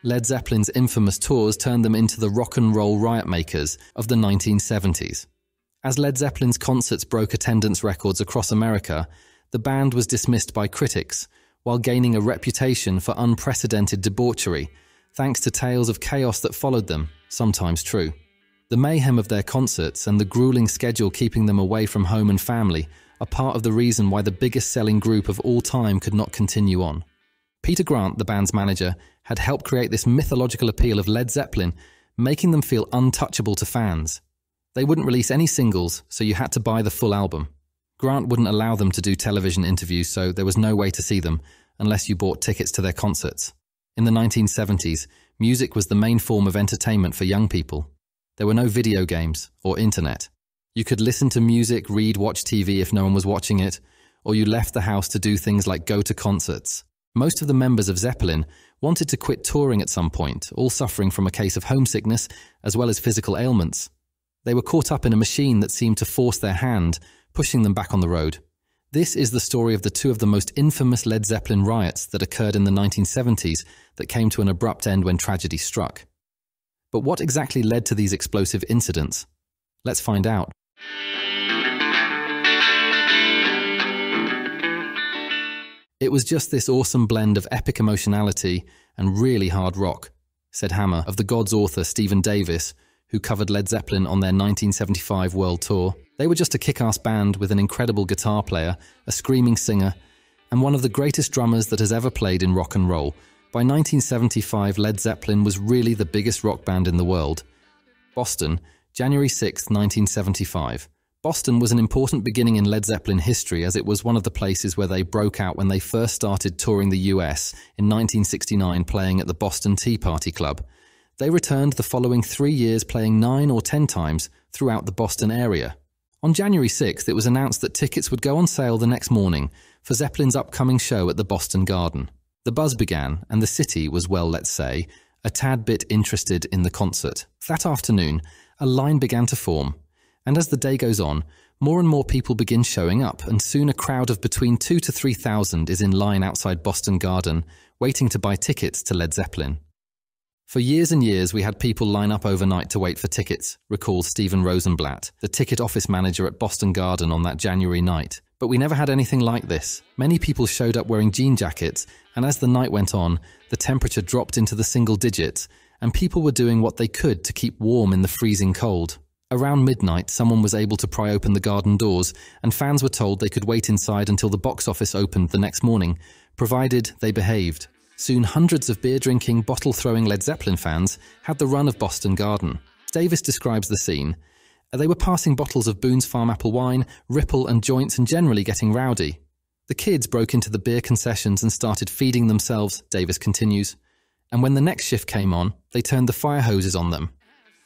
Led Zeppelin's infamous tours turned them into the rock and roll riot makers of the 1970s. As Led Zeppelin's concerts broke attendance records across America, the band was dismissed by critics, while gaining a reputation for unprecedented debauchery, thanks to tales of chaos that followed them, sometimes true. The mayhem of their concerts and the grueling schedule keeping them away from home and family are part of the reason why the biggest selling group of all time could not continue on. Peter Grant, the band's manager, had helped create this mythological appeal of Led Zeppelin, making them feel untouchable to fans. They wouldn't release any singles, so you had to buy the full album. Grant wouldn't allow them to do television interviews, so there was no way to see them unless you bought tickets to their concerts. In the 1970s, music was the main form of entertainment for young people. There were no video games or internet. You could listen to music, read, watch TV if no one was watching it, or you left the house to do things like go to concerts. Most of the members of Zeppelin wanted to quit touring at some point, all suffering from a case of homesickness as well as physical ailments. They were caught up in a machine that seemed to force their hand, pushing them back on the road. This is the story of the two of the most infamous Led Zeppelin riots that occurred in the 1970s that came to an abrupt end when tragedy struck. But what exactly led to these explosive incidents? Let's find out. It was just this awesome blend of epic emotionality and really hard rock, said Hammer of the Gods author Stephen Davis, who covered Led Zeppelin on their 1975 world tour. They were just a kick-ass band with an incredible guitar player, a screaming singer, and one of the greatest drummers that has ever played in rock and roll. By 1975, Led Zeppelin was really the biggest rock band in the world. Boston, January 6, 1975. Boston was an important beginning in Led Zeppelin history, as it was one of the places where they broke out when they first started touring the US in 1969, playing at the Boston Tea Party Club. They returned the following 3 years, playing 9 or 10 times throughout the Boston area. On January 6th, it was announced that tickets would go on sale the next morning for Zeppelin's upcoming show at the Boston Garden. The buzz began, and the city was, well, let's say, a tad bit interested in the concert. That afternoon, a line began to form. And as the day goes on, more and more people begin showing up, and soon a crowd of between 2,000 to 3,000 is in line outside Boston Garden, waiting to buy tickets to Led Zeppelin. For years and years, we had people line up overnight to wait for tickets, recalls Stephen Rosenblatt, the ticket office manager at Boston Garden on that January night. But we never had anything like this. Many people showed up wearing jean jackets, and as the night went on, the temperature dropped into the single digits, and people were doing what they could to keep warm in the freezing cold. Around midnight, someone was able to pry open the garden doors, and fans were told they could wait inside until the box office opened the next morning, provided they behaved. Soon hundreds of beer-drinking, bottle-throwing Led Zeppelin fans had the run of Boston Garden. Davis describes the scene. They were passing bottles of Boone's Farm apple wine, Ripple and joints, and generally getting rowdy. The kids broke into the beer concessions and started feeding themselves, Davis continues. And when the next shift came on, they turned the fire hoses on them.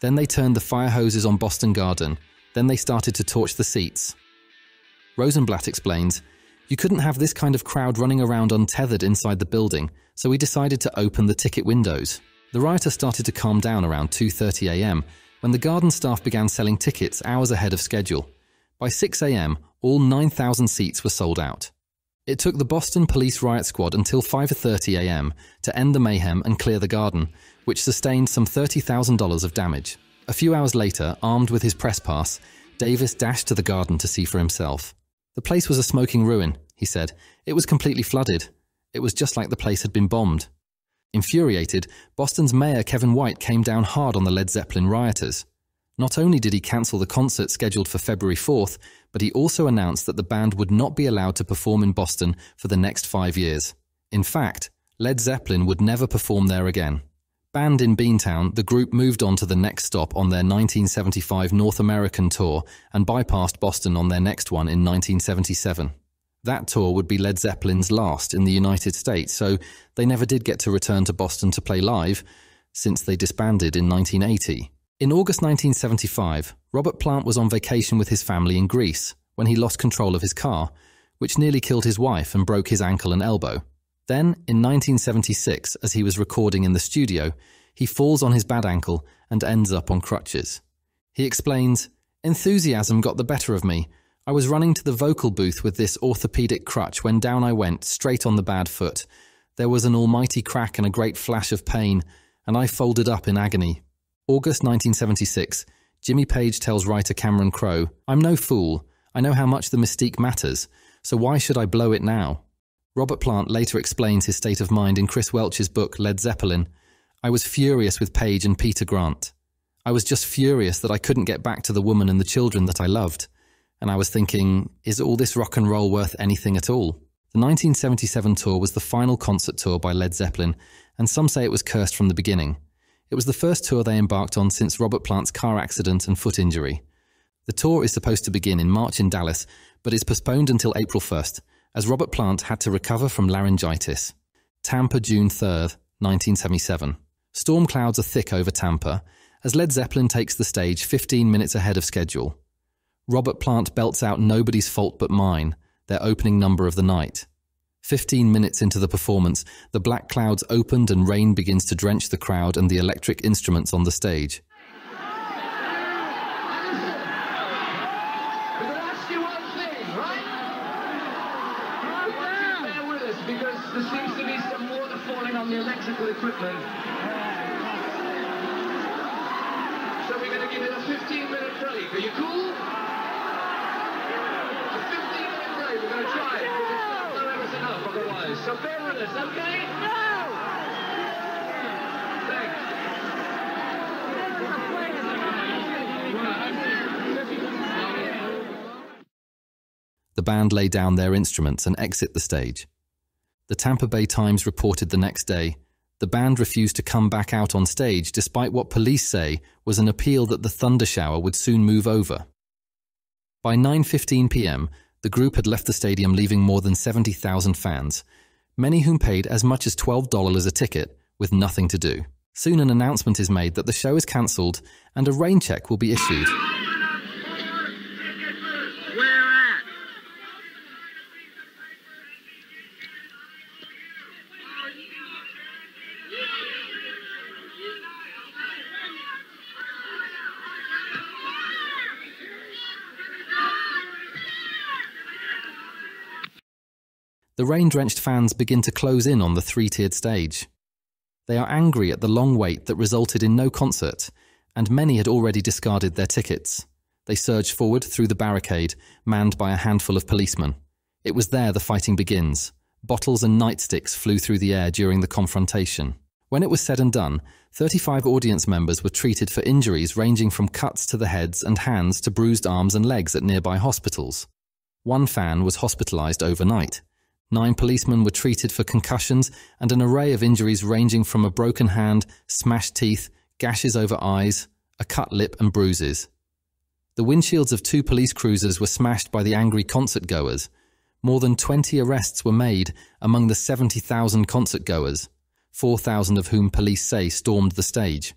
Then they turned the fire hoses on Boston Garden. Then they started to torch the seats. Rosenblatt explains, "You couldn't have this kind of crowd running around untethered inside the building, so we decided to open the ticket windows." The rioters started to calm down around 2:30 a.m. when the garden staff began selling tickets hours ahead of schedule. By 6 a.m., all 9,000 seats were sold out. It took the Boston Police Riot Squad until 5:30 a.m. to end the mayhem and clear the garden, which sustained some $30,000 of damage. A few hours later, armed with his press pass, Davis dashed to the garden to see for himself. "The place was a smoking ruin," he said. "It was completely flooded. It was just like the place had been bombed." Infuriated, Boston's mayor Kevin White came down hard on the Led Zeppelin rioters. Not only did he cancel the concert scheduled for February 4th, but he also announced that the band would not be allowed to perform in Boston for the next 5 years. In fact, Led Zeppelin would never perform there again. Banned in Beantown, the group moved on to the next stop on their 1975 North American tour and bypassed Boston on their next one in 1977. That tour would be Led Zeppelin's last in the United States, so they never did get to return to Boston to play live, since they disbanded in 1980. In August 1975, Robert Plant was on vacation with his family in Greece when he lost control of his car, which nearly killed his wife and broke his ankle and elbow. Then, in 1976, as he was recording in the studio, he falls on his bad ankle and ends up on crutches. He explains, "Enthusiasm got the better of me. I was running to the vocal booth with this orthopedic crutch when down I went, straight on the bad foot. There was an almighty crack and a great flash of pain, and I folded up in agony. August 1976, Jimmy Page tells writer Cameron Crowe, "I'm no fool. I know how much the mystique matters, so why should I blow it now?" Robert Plant later explains his state of mind in Chris Welch's book Led Zeppelin. "I was furious with Page and Peter Grant. I was just furious that I couldn't get back to the woman and the children that I loved. And I was thinking, is all this rock and roll worth anything at all?" The 1977 tour was the final concert tour by Led Zeppelin, and some say it was cursed from the beginning. It was the first tour they embarked on since Robert Plant's car accident and foot injury. The tour is supposed to begin in March in Dallas, but is postponed until April 1st, as Robert Plant had to recover from laryngitis. Tampa, June 3rd, 1977. Storm clouds are thick over Tampa, as Led Zeppelin takes the stage 15 minutes ahead of schedule. Robert Plant belts out Nobody's Fault But Mine, their opening number of the night. 15 minutes into the performance, the black clouds opened and rain begins to drench the crowd and the electric instruments on the stage. We're going to ask you one thing, right? I want you to bear with us because there seems to be some water falling on the electrical equipment. So we're going to give it a 15-minute break. Are you cool? A 15-minute break. We're going to try it. It's enough otherwise. So bear with us, okay? No! Thanks. The band lay down their instruments and exit the stage. The Tampa Bay Times reported the next day, the band refused to come back out on stage despite what police say was an appeal that the thunder shower would soon move over. By 9:15 p.m., the group had left the stadium, leaving more than 70,000 fans, many whom paid as much as $12 a ticket with nothing to do. Soon an announcement is made that the show is cancelled and a rain check will be issued. The rain-drenched fans begin to close in on the three-tiered stage. They are angry at the long wait that resulted in no concert, and many had already discarded their tickets. They surge forward through the barricade, manned by a handful of policemen. It was there the fighting begins. Bottles and nightsticks flew through the air during the confrontation. When it was said and done, 35 audience members were treated for injuries ranging from cuts to the heads and hands to bruised arms and legs at nearby hospitals. One fan was hospitalized overnight. 9 policemen were treated for concussions and an array of injuries ranging from a broken hand, smashed teeth, gashes over eyes, a cut lip and bruises. The windshields of 2 police cruisers were smashed by the angry concert-goers. More than 20 arrests were made among the 70,000 concert-goers, 4,000 of whom police say stormed the stage.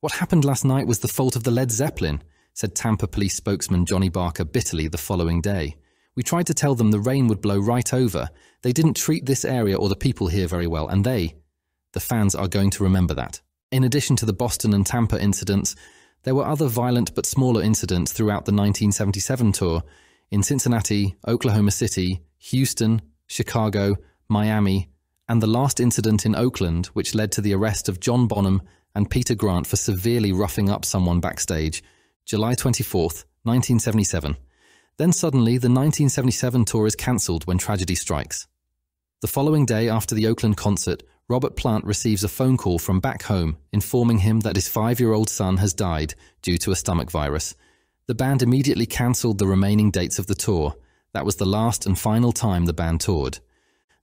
"What happened last night was the fault of the Led Zeppelin," said Tampa police spokesman Johnny Barker bitterly the following day. "We tried to tell them the rain would blow right over. They didn't treat this area or the people here very well, and the fans are going to remember that." In addition to the Boston and Tampa incidents, there were other violent but smaller incidents throughout the 1977 tour in Cincinnati, Oklahoma City, Houston, Chicago, Miami, and the last incident in Oakland, which led to the arrest of John Bonham and Peter Grant for severely roughing up someone backstage, July 24th, 1977. Then suddenly, the 1977 tour is cancelled when tragedy strikes. The following day after the Oakland concert, Robert Plant receives a phone call from back home informing him that his 5-year-old son has died due to a stomach virus. The band immediately cancelled the remaining dates of the tour. That was the last and final time the band toured.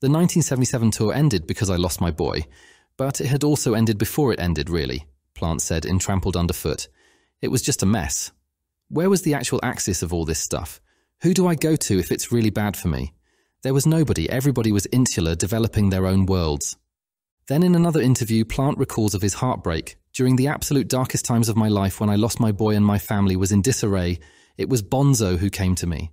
The 1977 tour ended because I lost my boy, but it had also ended before it ended, really, Plant said in Trampled Underfoot. It was just a mess. Where was the actual axis of all this stuff? Who do I go to if it's really bad for me? There was nobody. Everybody was insular, developing their own worlds. Then in another interview, Plant recalls of his heartbreak. During the absolute darkest times of my life when I lost my boy and my family was in disarray, it was Bonzo who came to me.